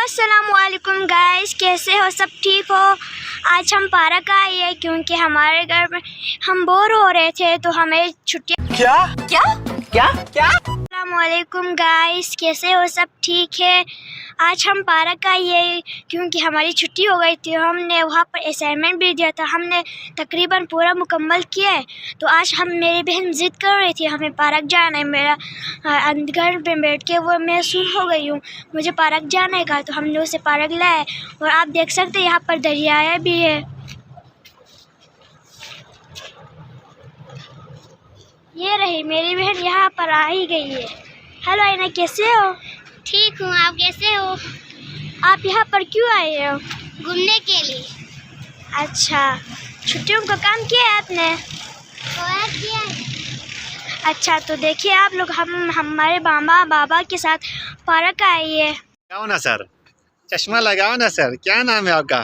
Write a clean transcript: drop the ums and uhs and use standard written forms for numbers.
अस्सलामुअलैकुम गाइस, कैसे हो? सब ठीक हो? आज हम पार्क आए हैं क्योंकि हमारे घर में हम बोर हो रहे थे तो हमें छुट्टियाँ। क्या क्या क्या क्या? अस्सलामुअलैकुम गाइस, कैसे हो? सब ठीक है। आज हम पार्क आए हैं क्योंकि हमारी छुट्टी हो गई थी। हमने वहाँ पर असाइनमेंट भी दिया था, हमने तकरीबन पूरा मुकम्मल किया है। तो आज मेरी बहन ज़िद कर रही थी हमें पार्क जाना है। मेरा घर पे बैठ के वो मैं सुन हो गई हूँ, मुझे पार्क जाने का। तो हमने उसे पार्क लाया और आप देख सकते हैं यहाँ पर दरिया भी है। ये रही मेरी बहन, यहाँ पर आ ही गई है। हेलो आईना, कैसे हो? ठीक हूँ, आप कैसे हो? आप यहाँ पर क्यों आए हो? घूमने के लिए। अच्छा, छुट्टियों का काम किया है आपने? किया है। अच्छा, तो देखिए आप लोग, हम हमारे मामा बाबा के साथ पार्क आए हैं। लगाओ ना सर, चश्मा लगाओ ना सर। क्या नाम है आपका?